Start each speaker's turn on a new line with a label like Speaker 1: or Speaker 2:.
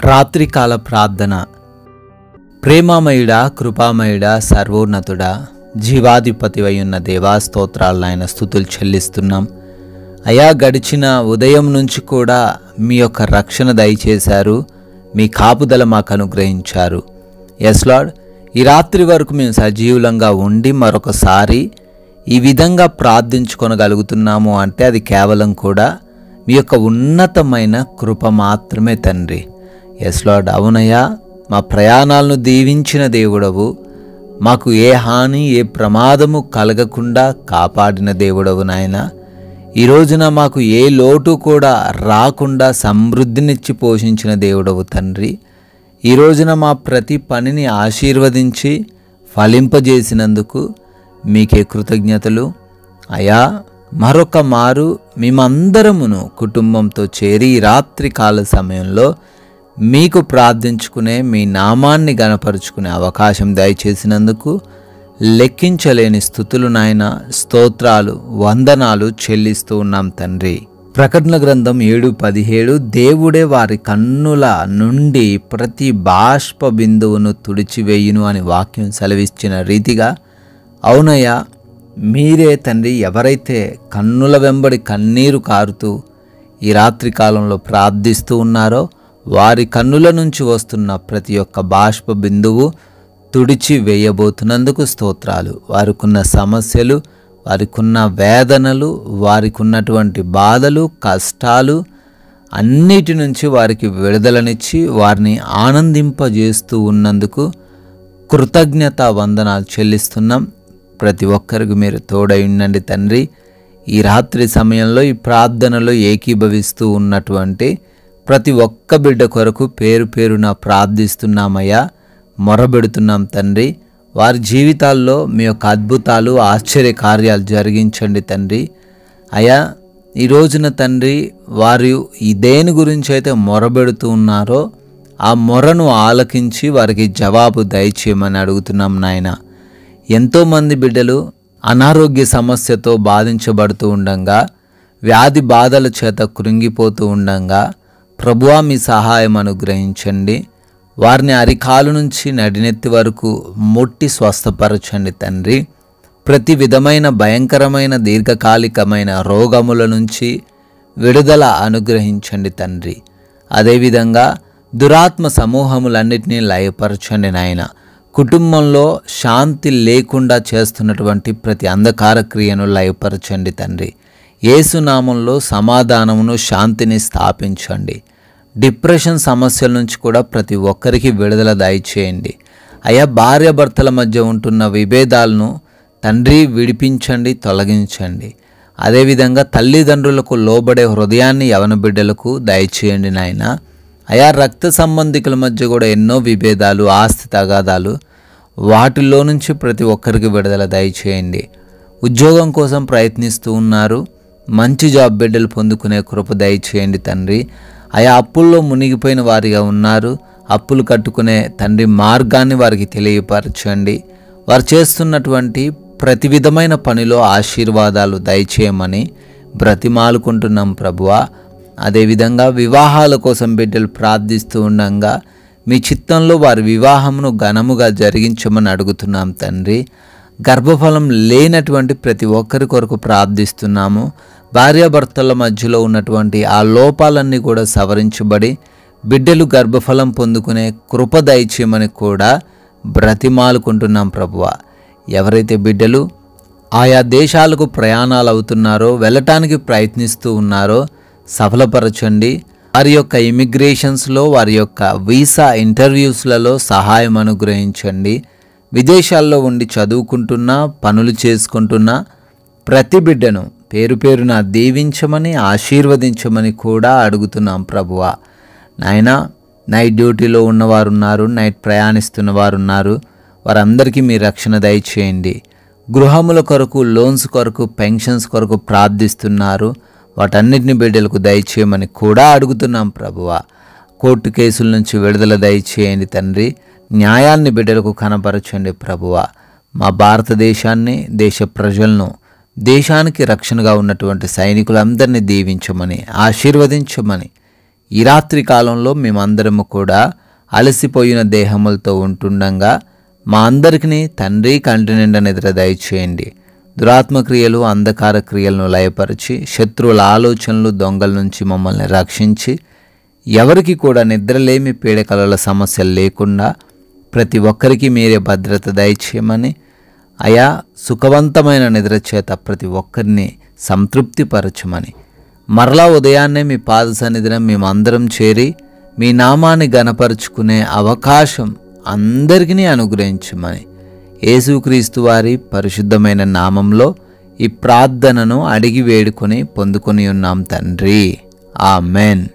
Speaker 1: రాత్రికాల ప్రార్థన. ప్రేమామయుడా, కృపామయుడా, సర్వోన్నతుడా, జీవాధిపతివై ఉన్న దేవా, స్తోత్రాలు నాయన, స్తుతులు చెల్లిస్తున్నాం అయా. గడిచిన ఉదయం నుంచి కూడా మీ యొక్క రక్షణ దయచేశారు, మీ కాపుదల మాకు అనుగ్రహించారు. ఎస్ లార్డ్, ఈ రాత్రి వరకు మేము సజీవులంగా ఉండి మరొకసారి ఈ విధంగా ప్రార్థించుకొనగలుగుతున్నాము అంటే అది కేవలం కూడా మీ యొక్క ఉన్నతమైన కృప మాత్రమే తండ్రి. ఎస్ లార్డ్, అవునయ్యా, మా ప్రయాణాలను దీవించిన దేవుడవు, మాకు ఏ హాని ఏ ప్రమాదము కలగకుండా కాపాడిన దేవుడవు నాయన. ఈ రోజున మాకు ఏ లోటు కూడా రాకుండా సమృద్ధినిచ్చి పోషించిన దేవుడవు తండ్రి. ఈ రోజున మా ప్రతి పనిని ఆశీర్వదించి ఫలింపజేసినందుకు మీకే కృతజ్ఞతలు అయా. మరొక మారు మేమందరమును కుటుంబంతో చేరి ఈ రాత్రి కాల సమయంలో మీకు ప్రార్థించుకునే, మీ నామాన్ని గణపరుచుకునే అవకాశం దయచేసినందుకు లెక్కించలేని స్తుతులు నాయన, స్తోత్రాలు, వందనాలు చెల్లిస్తూ ఉన్నాం తండ్రి. ప్రకటన గ్రంథం 7:17 దేవుడే వారి కన్నుల నుండి ప్రతి బాష్ప బిందువును తుడిచివేయును అని వాక్యం సెలవిచ్చిన రీతిగా అవునయ్యా, మీరే తండ్రి ఎవరైతే కన్నుల వెంబడి కన్నీరు కారుతూ ఈ రాత్రి కాలంలో ప్రార్థిస్తూ ఉన్నారో వారి కన్నుల నుంచి వస్తున్న ప్రతి ఒక్క బాష్ప బిందువు తుడిచి వేయబోతున్నందుకు స్తోత్రాలు. వారికున్న సమస్యలు, వారికున్న వేదనలు, వారికున్నటువంటి బాధలు, కష్టాలు అన్నిటి నుంచి వారికి విడుదలనిచ్చి వారిని ఆనందింపజేస్తూ ఉన్నందుకు కృతజ్ఞత వందనాలు చెల్లిస్తున్నాం. ప్రతి ఒక్కరికి మీరు తోడై ఉండండి తండ్రి. ఈ రాత్రి సమయంలో ఈ ప్రార్థనలో ఏకీభవిస్తూ ఉన్నటువంటి ప్రతి ఒక్క బిడ్డ కొరకు పేరు పేరున ప్రార్థిస్తున్నామయ్యా, మొరబెడుతున్నాం తండ్రి. వారి జీవితాల్లో మీ యొక్క అద్భుతాలు, ఆశ్చర్య కార్యాలు జరిగించండి తండ్రి. అయా, ఈ రోజున తండ్రి వారు ఈ దేని గురించి అయితే మొరబెడుతూ ఉన్నారో ఆ మొరను ఆలకించి వారికి జవాబు దయచేయమని అడుగుతున్నాం నాయన. ఎంతోమంది బిడ్డలు అనారోగ్య సమస్యతో బాధించబడుతూ ఉండంగా, వ్యాధి బాధల చేత కృంగిపోతూ ఉండంగా ప్రభువా మీ సహాయం అనుగ్రహించండి. వారిని అరికాలు నుంచి నడినెత్తి వరకు ముట్టి స్వస్థపరచండి తండ్రి. ప్రతి విధమైన భయంకరమైన దీర్ఘకాలికమైన రోగముల నుంచి విడుదల అనుగ్రహించండి తండ్రి. అదేవిధంగా దురాత్మ సమూహములన్నిటినీ లయపరచండి నాయన. కుటుంబంలో శాంతి లేకుండా చేస్తున్నటువంటి ప్రతి అంధకార క్రియను లయపరచండి తండ్రి. యేసు నామంలో సమాధానమును, శాంతిని స్థాపించండి. డిప్రెషన్ సమస్యల నుంచి కూడా ప్రతి ఒక్కరికి విడుదల దయచేయండి అయ్యా. భార్యాభర్తల మధ్య ఉంటున్న విభేదాలను తండ్రి విడిపించండి, తొలగించండి. అదేవిధంగా తల్లిదండ్రులకు లోబడే హృదయాన్ని యవన బిడ్డలకు దయచేయండి నాయన. అయా, రక్త సంబంధికుల మధ్య కూడా ఎన్నో విభేదాలు, ఆస్తి తగాదాలు, వాటిల్లో నుంచి ప్రతి ఒక్కరికి విడుదల దయచేయండి. ఉద్యోగం కోసం ప్రయత్నిస్తూ ఉన్నారు, మంచి జాబ్ బిడ్డలు పొందుకునే కృప దయచేయండి తండ్రి. అయా, అప్పుల్లో మునిగిపోయిన వారిగా ఉన్నారు, అప్పులు కట్టుకునే తండ్రి మార్గాన్ని వారికి తెలియపరచండి. వారు చేస్తున్నటువంటి ప్రతి విధమైన పనిలో ఆశీర్వాదాలు దయచేయమని బ్రతిమాలుకుంటున్నాం ప్రభువా. అదేవిధంగా వివాహాల కోసం బిడ్డలు ప్రార్థిస్తూ ఉండగా మీ చిత్తంలో వారి వివాహమును ఘనముగా జరిగించమని అడుగుతున్నాం తండ్రి. గర్భఫలం లేనటువంటి ప్రతి ఒక్కరి కొరకు ప్రార్థిస్తున్నాము. భార్యాభర్తల మధ్యలో ఉన్నటువంటి ఆ లోపాలన్నీ కూడా సవరించబడి బిడ్డలు గర్భఫలం పొందుకునే కృప దయచేయమని కూడా బ్రతిమాలుకుంటున్నాం ప్రభువా. ఎవరైతే బిడ్డలు ఆయా దేశాలకు ప్రయాణాలు అవుతున్నారో, వెళ్ళటానికి ప్రయత్నిస్తూ ఉన్నారో సఫలపరచండి. వారి యొక్క ఇమిగ్రేషన్స్లో, వారి యొక్క వీసా ఇంటర్వ్యూస్లలో సహాయం అనుగ్రహించండి. విదేశాల్లో ఉండి చదువుకుంటున్నా, పనులు చేసుకుంటున్నా ప్రతి బిడ్డను పేరు పేరున దీవించమని, ఆశీర్వదించమని కూడా అడుగుతున్నాం ప్రభువా. నాయనా, నైట్ డ్యూటీలో ఉన్నవారున్నారు, నైట్ ప్రయాణిస్తున్న వారు ఉన్నారు, వారందరికీ మీ రక్షణ దయచేయండి. గృహముల కొరకు, లోన్స్ కొరకు, పెన్షన్స్ కొరకు ప్రార్థిస్తున్నారు, వాటన్నిటిని బిడ్డలకు దయచేయమని కూడా అడుగుతున్నాం ప్రభువా. కోర్టు కేసుల నుంచి విడుదల దయచేయండి తండ్రి. న్యాయాన్ని బిడ్డలకు కనపరచండి ప్రభువా. మా భారతదేశాన్ని, దేశ ప్రజలను, దేశానికి రక్షణగా ఉన్నటువంటి సైనికులందరినీ దీవించమని, ఆశీర్వదించమని ఈ రాత్రి కాలంలో మేమందరము కూడా అలసిపోయిన దేహములతో ఉంటుండగా మా అందరికీ తండ్రి కంటి నిండా నిద్ర దయచేయండి. దురాత్మ క్రియలు, అంధకార క్రియలను లయపరిచి శత్రువుల ఆలోచనలు, దొంగల నుంచి మమ్మల్ని రక్షించి ఎవరికి కూడా నిద్రలేమి, పీడకలల సమస్యలు లేకుండా ప్రతి ఒక్కరికి మీరే భద్రత దయచేయమని, అయా సుఖవంతమైన నిద్ర చేత ప్రతి ఒక్కరిని సంతృప్తిపరచమని, మరలా ఉదయాన్నే మీ పాద సన్నిధిన మేమందరం చేరి మీ నామాన్ని గణపరుచుకునే అవకాశం అందరికీ అనుగ్రహించమని యేసుక్రీస్తు వారి పరిశుద్ధమైన నామంలో ఈ ప్రార్థనను అడిగి వేడుకొని పొందుకొని ఉన్నాం తండ్రి. ఆమెన్.